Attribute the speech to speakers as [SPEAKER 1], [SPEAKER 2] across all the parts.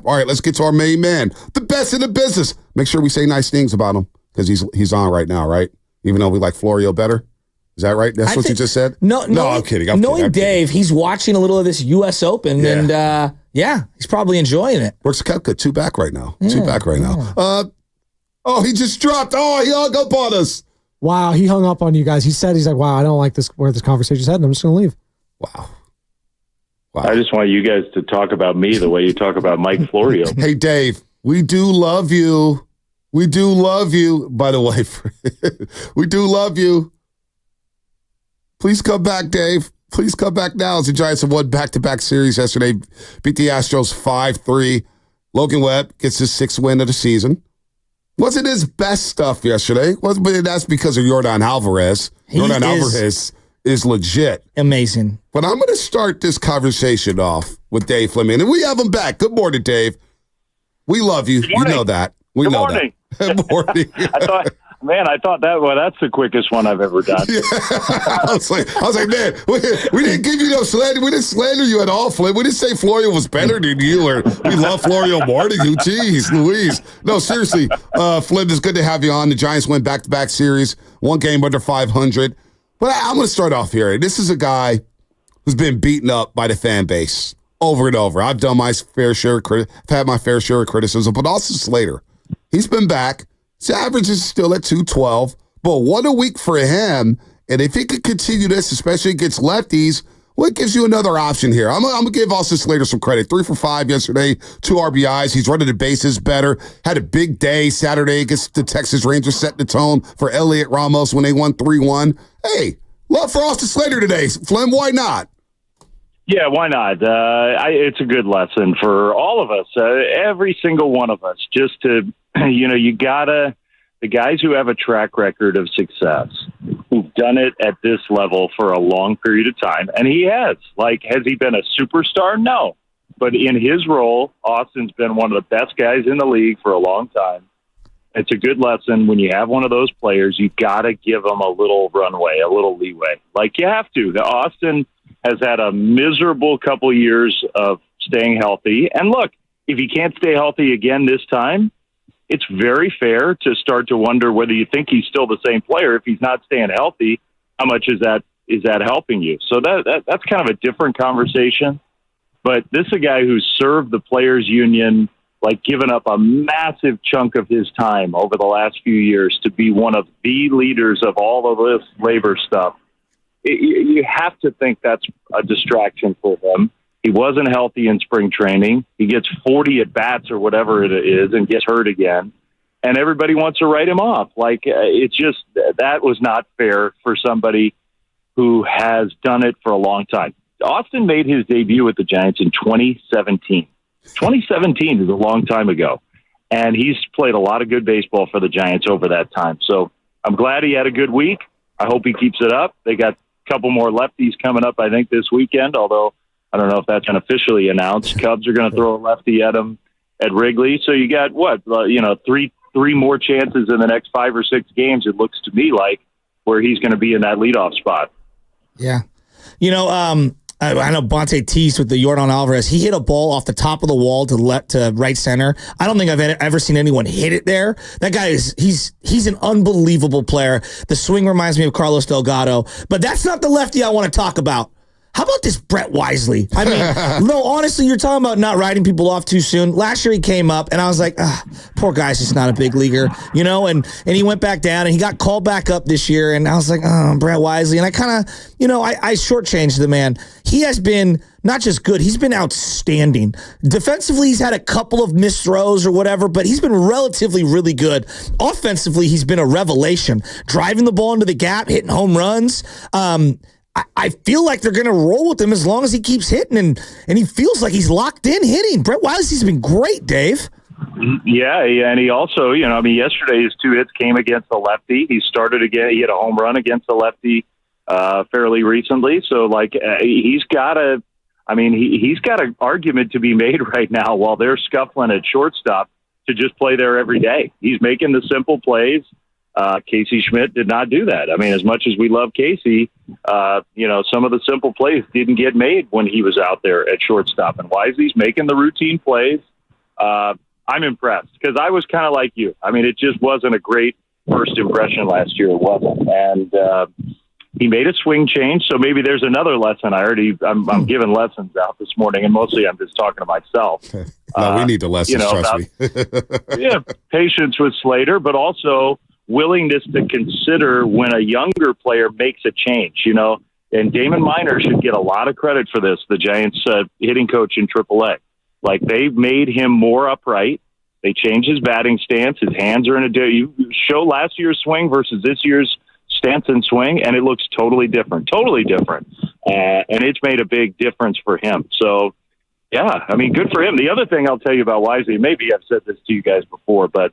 [SPEAKER 1] recap. All right, let's get to our main man, the best in the business. Make sure we say nice things about him because he's on right now, right? Even though we like Florio better. Is that right? That's what you just said?
[SPEAKER 2] No,
[SPEAKER 1] I'm kidding.
[SPEAKER 2] Knowing Dave, he's watching a little of this U.S. Open, and he's probably enjoying it.
[SPEAKER 1] Brooks Koepka, 2 back right now. 2 back right now. He just dropped. Oh, he hung up on us.
[SPEAKER 3] Wow, he hung up on you guys. He's like, wow, I don't like this where this conversation's heading. I'm just going to leave.
[SPEAKER 1] Wow.
[SPEAKER 4] I just want you guys to talk about me the way you talk about Mike Florio.
[SPEAKER 1] Hey, Dave, we do love you. We do love you. By the way, we do love you. Please come back, Dave. Please come back now as the Giants have won back-to-back series yesterday. Beat the Astros 5-3. Logan Webb gets his 6th win of the season. Wasn't his best stuff yesterday. But that's because of Yordan Alvarez. Yordan Alvarez is legit.
[SPEAKER 2] Amazing.
[SPEAKER 1] But I'm going to start this conversation off with Dave Flemming. And we have him back. Good morning, Dave. We love you. You know that. We know that. Good morning.
[SPEAKER 4] I thought that's the quickest one I've ever done.
[SPEAKER 1] Yeah. I was like, man, we didn't give you no slander. We didn't slander you at all, Flynn. We didn't say Florio was better than you or we love Florio more than you. Jeez, Louise. No, seriously, Flynn, it's good to have you on. The Giants win back-to-back series, 1 game under 500. But I'm going to start off here. This is a guy who's been beaten up by the fan base over and over. I've done my fair share of had my fair share of criticism, but Austin Slater, he's been back. His average is still at 212, but what a week for him. And if he could continue this, especially against lefties, what gives you another option here? I'm going to give Austin Slater some credit. 3 for 5 yesterday, 2 RBIs. He's running the bases better. Had a big day Saturday against the Texas Rangers, setting the tone for Elliot Ramos when they won 3-1. Hey, love for Austin Slater today. Flynn, why not?
[SPEAKER 4] Yeah, why not? It's a good lesson for all of us, every single one of us, just to, the guys who have a track record of success, who've done it at this level for a long period of time, and he has. Has he been a superstar? No. But in his role, Austin's been one of the best guys in the league for a long time. It's a good lesson. When you have one of those players, you got to give them a little runway, a little leeway. You have to. Austin has had a miserable couple years of staying healthy. And look, if he can't stay healthy again this time, it's very fair to start to wonder whether you think he's still the same player. If he's not staying healthy, how much is that helping you? So that's kind of a different conversation. But this is a guy who served the players' union, given up a massive chunk of his time over the last few years to be one of the leaders of all of this labor stuff. You have to think that's a distraction for him. He wasn't healthy in spring training. He gets 40 at-bats or whatever it is and gets hurt again. And everybody wants to write him off. It's just, that was not fair for somebody who has done it for a long time. Austin made his debut with the Giants in 2017. 2017 is a long time ago. And he's played a lot of good baseball for the Giants over that time. So I'm glad he had a good week. I hope he keeps it up. They got a couple more lefties coming up, I think, this weekend, although I don't know if that's been officially announced. Cubs are going to throw a lefty at him at Wrigley. So you got, three more chances in the next 5 or 6 games, it looks to me like, where he's going to be in that leadoff spot.
[SPEAKER 2] Yeah. I know Bonte teased with the Yordan Alvarez. He hit a ball off the top of the wall to right center. I don't think I've ever seen anyone hit it there. That guy he's an unbelievable player. The swing reminds me of Carlos Delgado, but that's not the lefty I want to talk about. How about this Brett Wisley? I mean, no, honestly, you're talking about not writing people off too soon. Last year he came up, and I was like, poor guy's just not a big leaguer, and he went back down, and he got called back up this year, and I was like, Brett Wisley. And I kind of, I shortchanged the man. He has been not just good, he's been outstanding. Defensively, he's had a couple of missed throws or whatever, but he's been relatively really good. Offensively, he's been a revelation. Driving the ball into the gap, hitting home runs. I feel like they're going to roll with him as long as he keeps hitting, and he feels like he's locked in hitting. Brett Wisley's been great, Dave.
[SPEAKER 4] Yeah, and he also, yesterday his 2 hits came against the lefty. He started again. He had a home run against the lefty fairly recently. So, he's got he's got an argument to be made right now while they're scuffling at shortstop to just play there every day. He's making the simple plays. Casey Schmidt did not do that. I mean, as much as we love Casey, some of the simple plays didn't get made when he was out there at shortstop. And Wisely's making the routine plays. I'm impressed because I was kind of like you. I mean, it just wasn't a great first impression last year. It wasn't. And he made a swing change. So maybe there's another lesson. I'm giving lessons out this morning, and mostly I'm just talking to myself.
[SPEAKER 1] No, we need the lessons, trust me.
[SPEAKER 4] Yeah, patience with Slater, but also willingness to consider when a younger player makes a change, and Damon Minor should get a lot of credit for this, the Giants hitting coach in AAA. Like, they made him more upright. They changed his batting stance. His hands are in you show last year's swing versus this year's stance and swing, and it looks totally different. And it's made a big difference for him. So, yeah, I mean, good for him. The other thing I'll tell you about Wisley, maybe I've said this to you guys before, but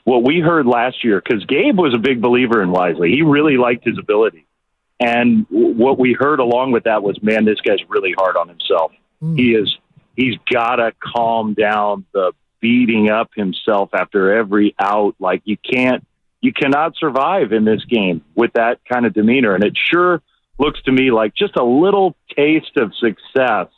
[SPEAKER 4] what we heard last year, because Gabe was a big believer in Wisley. He really liked his ability. And what we heard along with that was, man, this guy's really hard on himself. He's got to calm down the beating up himself after every out. Like, you cannot survive in this game with that kind of demeanor. And it sure looks to me like just a little taste of success.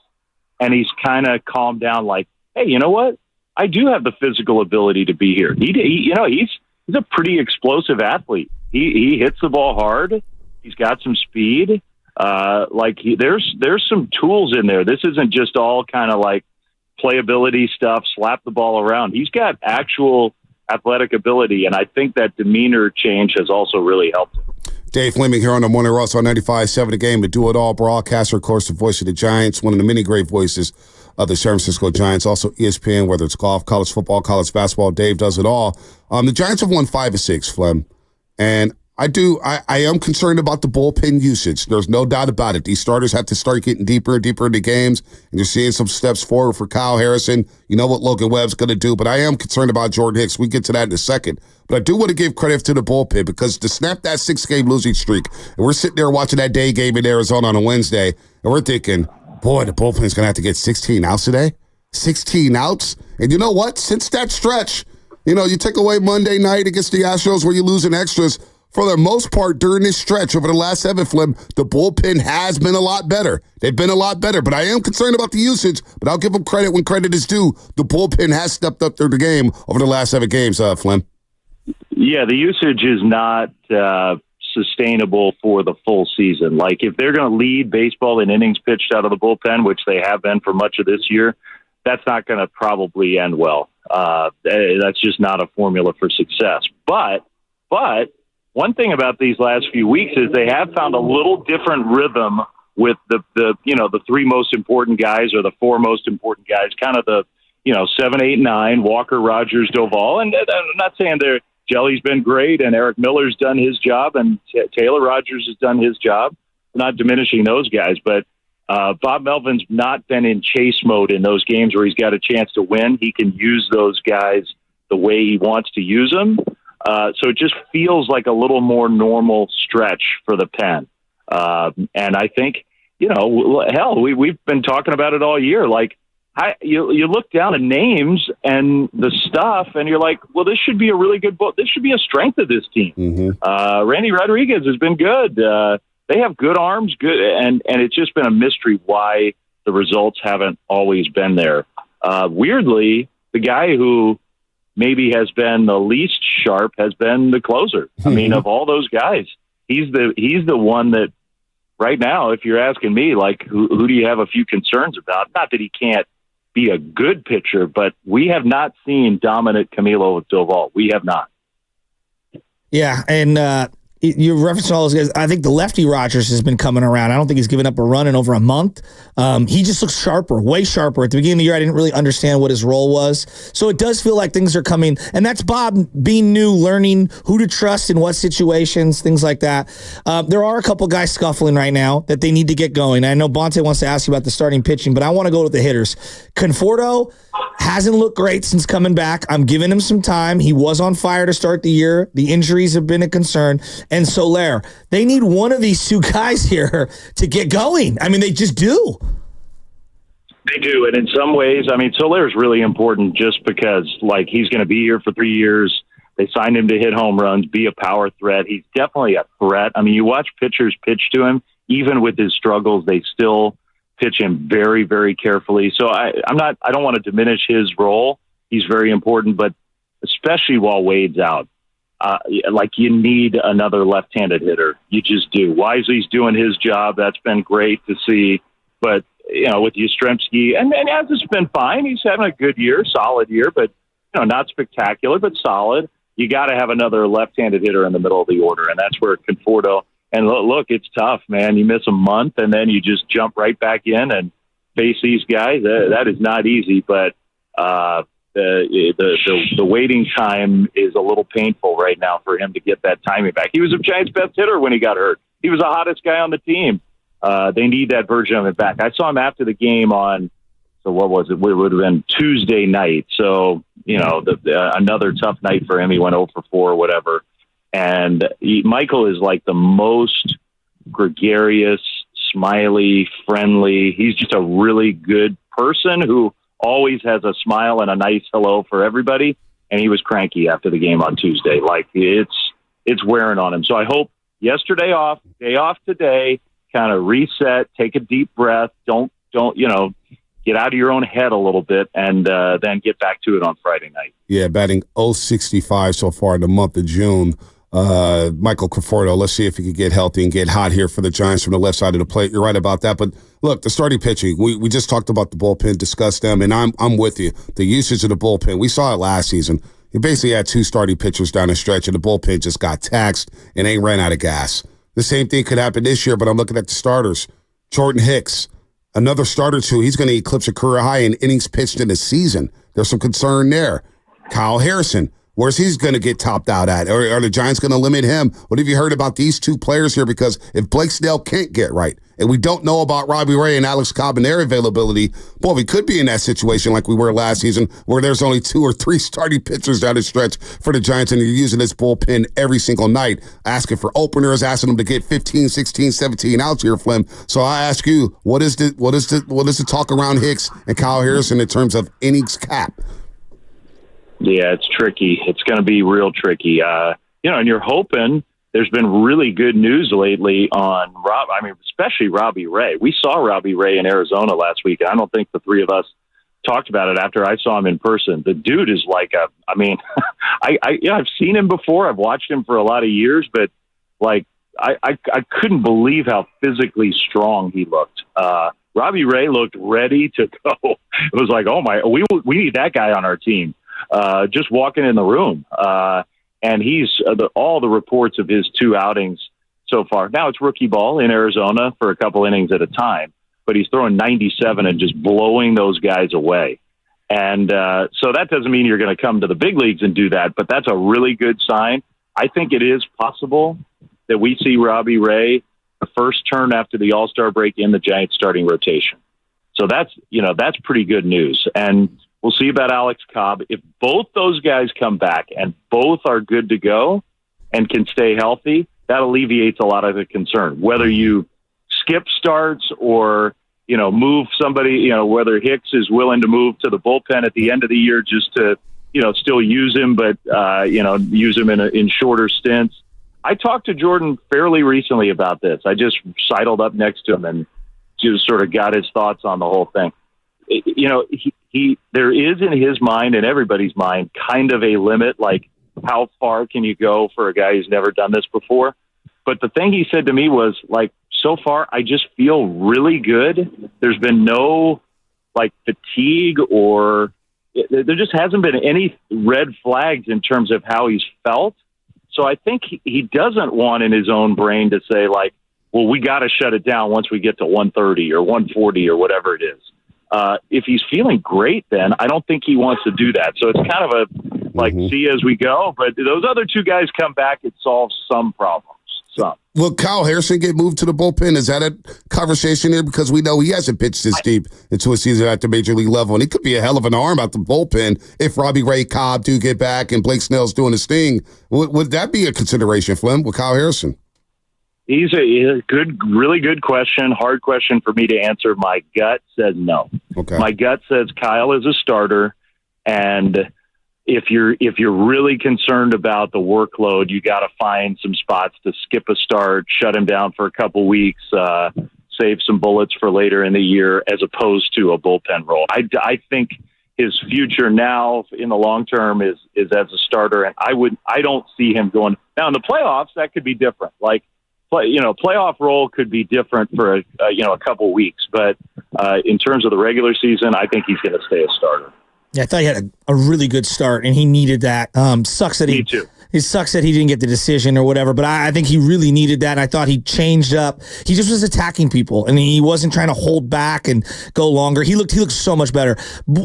[SPEAKER 4] And he's kind of calmed down, like, hey, you know what? I do have the physical ability to be here. He's a pretty explosive athlete. He hits the ball hard. He's got some speed. There's some tools in there. This isn't just all kind of like playability stuff, slap the ball around. He's got actual athletic ability, and I think that demeanor change has also really helped him.
[SPEAKER 1] Dave Flemming here on the Morning Rush on 95.7 The Game, the do-it-all broadcaster, of course, the voice of the Giants, one of the many great voices of the San Francisco Giants, also ESPN, whether it's golf, college football, college basketball. Dave does it all. The Giants have won 5 of 6, Flem, and I am concerned about the bullpen usage. There's no doubt about it. These starters have to start getting deeper and deeper into games, and you're seeing some steps forward for Kyle Harrison. You know what Logan Webb's going to do, but I am concerned about Jordan Hicks. We get to that in a second. But I do want to give credit to the bullpen, because to snap that 6-game losing streak, and we're sitting there watching that day game in Arizona on a Wednesday, and we're thinking, boy, the bullpen's going to have to get 16 outs today. 16 outs. And you know what? Since that stretch, you take away Monday night against the Astros where you lose in extras, for the most part, during this stretch over the last 7, Flem, the bullpen has been a lot better. They've been a lot better, but I am concerned about the usage, but I'll give them credit when credit is due. The bullpen has stepped up through the game over the last 7 games, Flem.
[SPEAKER 4] Yeah, the usage is not sustainable for the full season. Like, if they're going to lead baseball in innings pitched out of the bullpen, which they have been for much of this year, that's not going to probably end well. That's just not a formula for success. But one thing about these last few weeks is they have found a little different rhythm with the 3 most important guys, or the 4 most important guys, kind of the 7, 8, 9, Walker, Rogers, Doval. And I'm not saying Jelly's been great, and Eric Miller's done his job, and Taylor Rogers has done his job. I'm not diminishing those guys, but Bob Melvin's not been in chase mode in those games where he's got a chance to win. He can use those guys the way he wants to use them. So it just feels like a little more normal stretch for the pen. And I think, we've been talking about it all year. Like, you look down at names and the stuff, and you're like, well, this should be a really good book. This should be a strength of this team. Mm-hmm. Randy Rodriguez has been good. They have good arms, good, and it's just been a mystery why the results haven't always been there. Weirdly, the guy who maybe has been the least sharp has been the closer. I mean, of all those guys, he's the one that right now, if you're asking me, like, who do you have a few concerns about? Not that he can't be a good pitcher, but we have not seen dominant Camilo Doval. We have not.
[SPEAKER 2] Yeah, and you referenced all those guys. I think the lefty Rogers has been coming around. I don't think he's given up a run in over a month. He just looks sharper, way sharper. At the beginning of the year, I didn't really understand what his role was. So it does feel like things are coming. And that's Bob being new, learning who to trust in what situations, things like that. There are a couple guys scuffling right now that they need to get going. I know Bonte wants to ask you about the starting pitching, but I want to go with the hitters. Conforto hasn't looked great since coming back. I'm giving him some time. He was on fire to start the year. The injuries have been a concern. And Soler, they need one of these 2 guys here to get going. I mean, they just do.
[SPEAKER 4] They do. And in some ways, I mean, Soler is really important just because, like, he's going to be here for 3 years. They signed him to hit home runs, be a power threat. He's definitely a threat. I mean, you watch pitchers pitch to him, even with his struggles, they still pitch him very, very carefully. So I don't want to diminish his role. he's very important, but especially while Wade's out. Like you need another left-handed hitter. You just do. Wisley's doing his job. That's been great to see. But, with Yastrzemski, and has been fine. He's having a good year, solid year, but, not spectacular, but solid. You got to have another left-handed hitter in the middle of the order, and that's where Conforto. And look, it's tough, man. You miss a month, and then you just jump right back in and face these guys. That is not easy, but the waiting time is a little painful right now for him to get that timing back. He was the Giants' best hitter when he got hurt. He was the hottest guy on the team. They need that version of it back. I saw him after the game on, so what was it? It would have been Tuesday night. So, another tough night for him. He went 0 for 4 or whatever. And Michael is like the most gregarious, smiley, friendly. He's just a really good person who always has a smile and a nice hello for everybody. And he was cranky after the game on Tuesday. Like it's wearing on him. So I hope yesterday off, day off today, kind of reset, take a deep breath. Don't, get out of your own head a little bit and then get back to it on Friday night.
[SPEAKER 1] Yeah, batting 065 so far in the month of June. Michael Conforto, let's see if he can get healthy and get hot here for the Giants from the left side of the plate. You're right about that. But look, the starting pitching, we just talked about the bullpen, discussed them, and I'm with you. The usage of the bullpen, we saw it last season. He basically had 2 starting pitchers down the stretch, and the bullpen just got taxed and ain't ran out of gas. The same thing could happen this year, but I'm looking at the starters. Jordan Hicks, another starter too. He's going to eclipse a career high in innings pitched in a season. There's some concern there. Kyle Harrison, where's he going to get topped out at? Or are the Giants going to limit him? What have you heard about these 2 players here? Because if Blake Snell can't get right, and we don't know about Robbie Ray and Alex Cobb and their availability, boy, we could be in that situation like we were last season where there's only 2 or 3 starting pitchers down the stretch for the Giants, and you're using this bullpen every single night, asking for openers, asking them to get 15, 16, 17 outs here, Flem. So I ask you, what is the talk around Hicks and Kyle Harrison in terms of innings cap?
[SPEAKER 4] Yeah, it's tricky. It's going to be real tricky. And you're hoping. There's been really good news lately on especially Robbie Ray. We saw Robbie Ray in Arizona last week. I don't think the 3 of us talked about it after I saw him in person. The dude is like I've seen him before. I've watched him for a lot of years, but like I couldn't believe how physically strong he looked. Robbie Ray looked ready to go. It was like, oh my, we need that guy on our team. Just walking in the room. And he's all the reports of his 2 outings so far. Now it's rookie ball in Arizona for a couple innings at a time, but he's throwing 97 and just blowing those guys away. And so that doesn't mean you're going to come to the big leagues and do that, but that's a really good sign. I think it is possible that we see Robbie Ray the first turn after the All-Star break in the Giants starting rotation. So that's pretty good news. And we'll see about Alex Cobb. If both those guys come back and both are good to go and can stay healthy, that alleviates a lot of the concern. Whether you skip starts or, move somebody, whether Hicks is willing to move to the bullpen at the end of the year just to, still use him, but, use him in shorter stints. I talked to Jordan fairly recently about this. I just sidled up next to him and just sort of got his thoughts on the whole thing. There is in his mind and everybody's mind kind of a limit, like how far can you go for a guy who's never done this before? But the thing he said to me was like, so far, I just feel really good. There's been no like fatigue or there just hasn't been any red flags in terms of how he's felt. So I think he doesn't want in his own brain to say like, well, we got to shut it down once we get to 130 or 140 or whatever it is. If he's feeling great, then I don't think he wants to do that. So it's kind of a like see as we go. But those other 2 guys come back, it solves some problems. Some.
[SPEAKER 1] Will Kyle Harrison get moved to the bullpen? Is that a conversation here? Because we know he hasn't pitched this deep into a season at the major league level, and he could be a hell of an arm out the bullpen if Robbie Ray, Cobb do get back and Blake Snell's doing his thing. Would that be a consideration, Flem, with Kyle Harrison?
[SPEAKER 4] He's a good, really good question. Hard question for me to answer. My gut says no.
[SPEAKER 1] Okay.
[SPEAKER 4] My gut says Kyle is a starter, and if you're really concerned about the workload, you got to find some spots to skip a start, shut him down for a couple weeks, save some bullets for later in the year, as opposed to a bullpen role. I think his future now in the long term is as a starter. And I don't see him going now in the playoffs. That could be different. Like, playoff role could be different for a couple weeks, but in terms of the regular season, I think he's going to stay a starter.
[SPEAKER 2] Yeah, I thought he had a really good start, and he needed that. Sucks that
[SPEAKER 4] Me too.
[SPEAKER 2] It sucks that he didn't get the decision or whatever, but I think he really needed that. And I thought he changed up. He just was attacking people, and he wasn't trying to hold back and go longer. He looked so much better.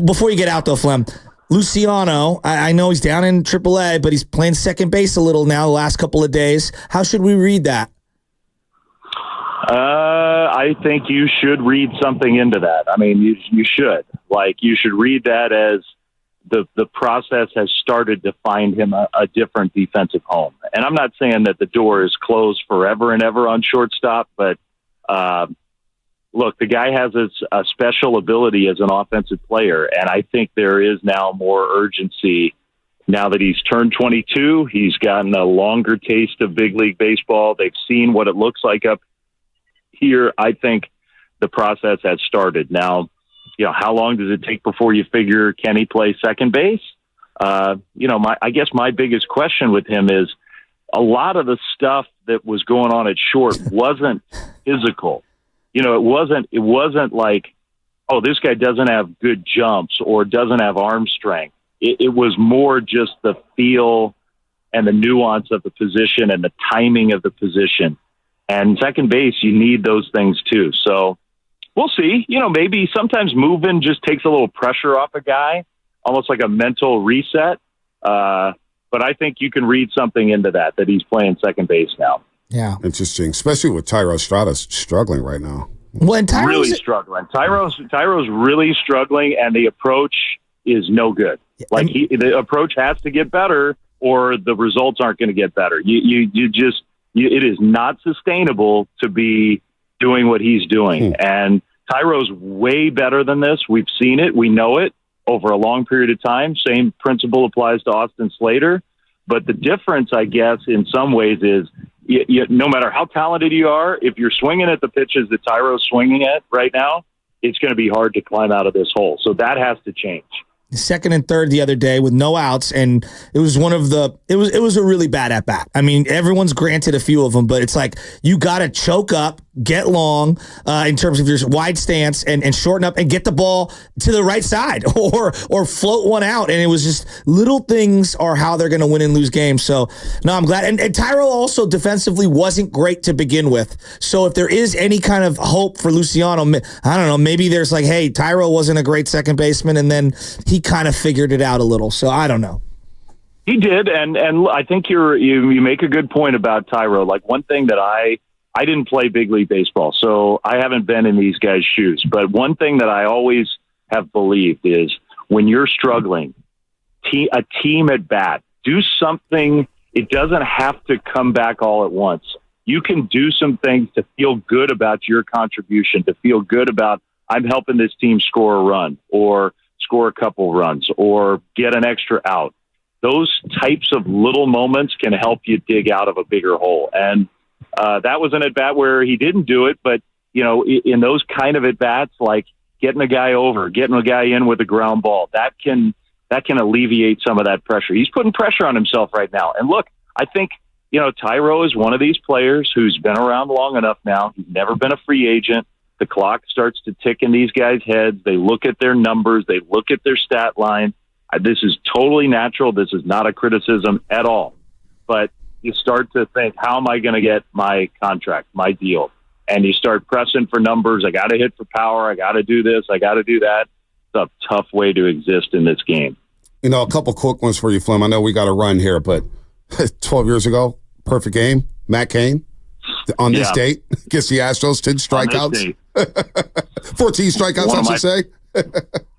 [SPEAKER 2] Before you get out, though, Flem, Luciano, I know he's down in AAA, but he's playing second base a little now the last couple of days. How should we read that?
[SPEAKER 4] I think you should read something into that. I mean, you should. Like, you should read that as the process has started to find him a different defensive home. And I'm not saying that the door is closed forever and ever on shortstop, but look, the guy has a special ability as an offensive player, and I think there is now more urgency now that he's turned 22. He's gotten a longer taste of big league baseball. They've seen what it looks like up here. I think the process has started. Now, how long does it take before you figure, can he play second base? I guess my biggest question with him is a lot of the stuff that was going on at short wasn't physical. It wasn't like, oh, this guy doesn't have good jumps or doesn't have arm strength. It was more just the feel and the nuance of the position and the timing of the position. And second base, you need those things too. So we'll see. Maybe sometimes moving just takes a little pressure off a guy, almost like a mental reset. But I think you can read something into that he's playing second base now.
[SPEAKER 2] Yeah.
[SPEAKER 1] Interesting, especially with Tyro Estrada struggling right now.
[SPEAKER 2] When
[SPEAKER 4] really struggling. Tyro's really struggling, and the approach is no good. Like, the approach has to get better, or the results aren't going to get better. It is not sustainable to be doing what he's doing. And Tyro's way better than this. We've seen it. We know it over a long period of time. Same principle applies to Austin Slater. But the difference, I guess, in some ways is no matter how talented you are, if you're swinging at the pitches that Tyro's swinging at right now, it's going to be hard to climb out of this hole. So that has to change.
[SPEAKER 2] Second and third the other day with no outs, and it was it was a really bad at bat. I mean, everyone's granted a few of them, but it's like you got to choke up, get long in terms of your wide stance, and shorten up and get the ball to the right side or float one out. And it was just little things are how they're going to win and lose games. So no, I'm glad. And Tyro also defensively wasn't great to begin with. So if there is any kind of hope for Luciano, I don't know, maybe there's like, hey, Tyro wasn't a great second baseman, and then he kind of figured it out a little. So I don't know.
[SPEAKER 4] He did, and I think you make a good point about Tyro. Like, one thing that I didn't play big league baseball, so I haven't been in these guys' shoes. But one thing that I always have believed is when you're struggling, a team at bat, do something. It doesn't have to come back all at once. You can do some things to feel good about your contribution, to feel good about, I'm helping this team score a run or score a couple runs or get an extra out. Those types of little moments can help you dig out of a bigger hole. And that was an at-bat where he didn't do it, but, in those kind of at-bats, like getting a guy over, getting a guy in with a ground ball, that can alleviate some of that pressure. He's putting pressure on himself right now. And look, I think, Tyro is one of these players who's been around long enough now. He's never been a free agent. The clock starts to tick in these guys' heads. They look at their numbers. They look at their stat line. This is totally natural. This is not a criticism at all. But you start to think, how am I going to get my contract, my deal? And you start pressing for numbers. I got to hit for power. I got to do this. I got to do that. It's a tough way to exist in this game.
[SPEAKER 1] A couple quick ones for you, Flem. I know we got to run here, but 12 years ago, perfect game, Matt Cain. On this date, against the Astros, 10 strikeouts. 14 strikeouts, I should say.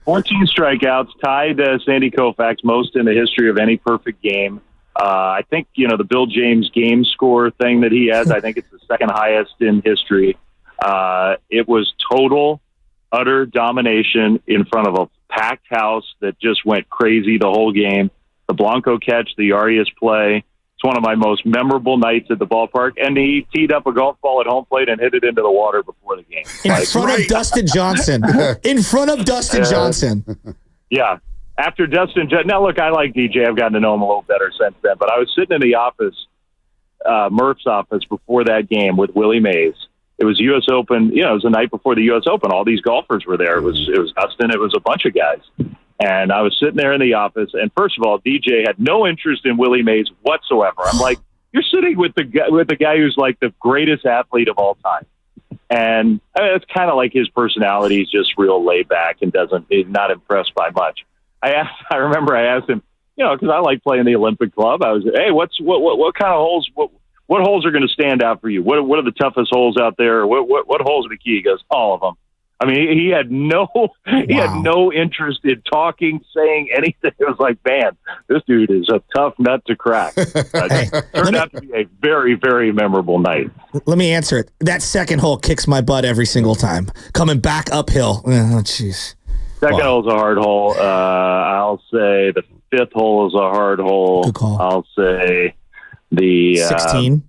[SPEAKER 4] 14 strikeouts, tied Sandy Koufax most in the history of any perfect game. I think, the Bill James game score thing that he has, I think it's the second highest in history. It was total, utter domination in front of a packed house that just went crazy the whole game. The Blanco catch, the Arias play. It's one of my most memorable nights at the ballpark, and he teed up a golf ball at home plate and hit it into the water before the game.
[SPEAKER 2] In front of Dustin Johnson. In front of Dustin Johnson.
[SPEAKER 4] Yeah. After Dustin, now look, I like DJ. I've gotten to know him a little better since then. But I was sitting in the office, Murph's office, before that game with Willie Mays. It was U.S. Open. You know, it was the night before the U.S. Open. All these golfers were there. It was Dustin. It was a bunch of guys. And I was sitting there in the office. And first of all, DJ had no interest in Willie Mays whatsoever. I'm like, you're sitting with the guy who's like the greatest athlete of all time. And I mean, it's kind of like his personality is just real laid back and is not impressed by much. I remember I asked him, you know, because I like playing the Olympic Club. I was, hey, what kind of holes? What holes are going to stand out for you? What are the toughest holes out there? What holes are the key? He goes, all of them. I mean, he had no interest in talking, saying anything. It was like, man, this dude is a tough nut to crack. Turned out to be a very, very memorable night.
[SPEAKER 2] Let me answer it. That second hole kicks my butt every single time. Coming back uphill. Oh, jeez.
[SPEAKER 4] Second hole's a hard hole. I'll say the fifth hole is a hard hole.
[SPEAKER 2] Good call.
[SPEAKER 4] I'll say the
[SPEAKER 2] 16.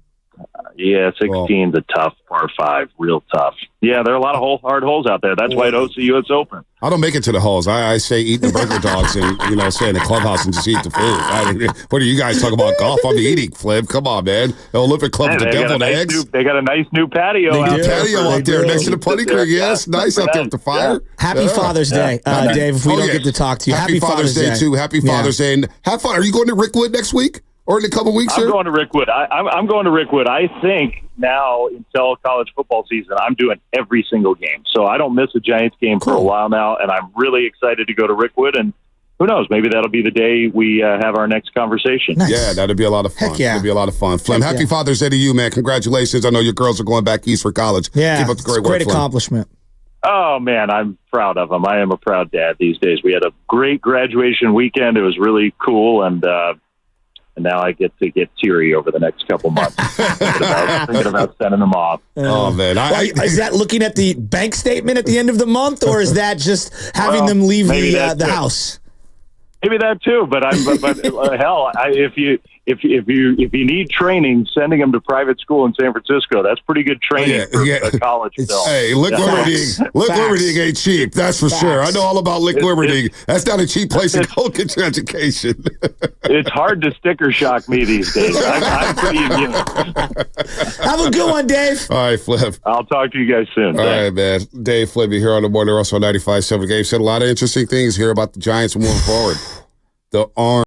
[SPEAKER 4] 16's a tough par 5, real tough. Yeah, there are a lot of hard holes out there. That's why it hosts the U.S. Open.
[SPEAKER 1] I don't make it to the holes. I say eat the burger dogs and stay in the clubhouse and just eat the food. What are you guys talking about golf? I'm eating, Flip. Come on, man. The Olympic Club with the deviled eggs.
[SPEAKER 4] They got a nice new patio.
[SPEAKER 1] They got a patio out there next to the putting green. Yes, nice out there with the fire.
[SPEAKER 2] Happy Father's Day, Dave. If we don't get to talk to you,
[SPEAKER 1] Happy Father's Day too. Happy Father's Day, and have fun. Are you going to Rickwood next week? Or in a couple weeks,
[SPEAKER 4] I'm going to Rickwood. I'm going to Rickwood. I think now until college football season, I'm doing every single game. So I don't miss a Giants game for a while now, and I'm really excited to go to Rickwood. And who knows, maybe that'll be the day we have our next conversation.
[SPEAKER 1] Nice. Yeah, that'd be a lot of fun.
[SPEAKER 2] Heck yeah.
[SPEAKER 1] That'd be a lot of fun. Flem, happy Father's Day to you, man. Congratulations. I know your girls are going back east for college.
[SPEAKER 2] Yeah,
[SPEAKER 1] keep up the great work,
[SPEAKER 2] great
[SPEAKER 1] Flem.
[SPEAKER 2] accomplishment.
[SPEAKER 4] Oh, man, I'm proud of them. I am a proud dad these days. We had a great graduation weekend. It was really cool, and now I get to get teary over the next couple months. thinking about sending them off.
[SPEAKER 1] Oh, man.
[SPEAKER 2] Is that looking at the bank statement at the end of the month, or is that just having them leave the house?
[SPEAKER 4] Maybe that too, but hell, if you need training, sending them to private school in San Francisco, that's pretty good training for a college bill.
[SPEAKER 1] Hey, Liquidity ain't cheap, that's for sure. I know all about Liquidity. That's not a cheap place to go get your education.
[SPEAKER 4] It's hard to sticker shock me these days. I'm pretty immune.
[SPEAKER 2] Have a good one, Dave.
[SPEAKER 1] All right, Flip.
[SPEAKER 4] I'll talk to you guys soon.
[SPEAKER 1] All right, man. Dave Flemming here on the Morning Russell 95.7 Game. Said a lot of interesting things here about the Giants moving forward. The arm.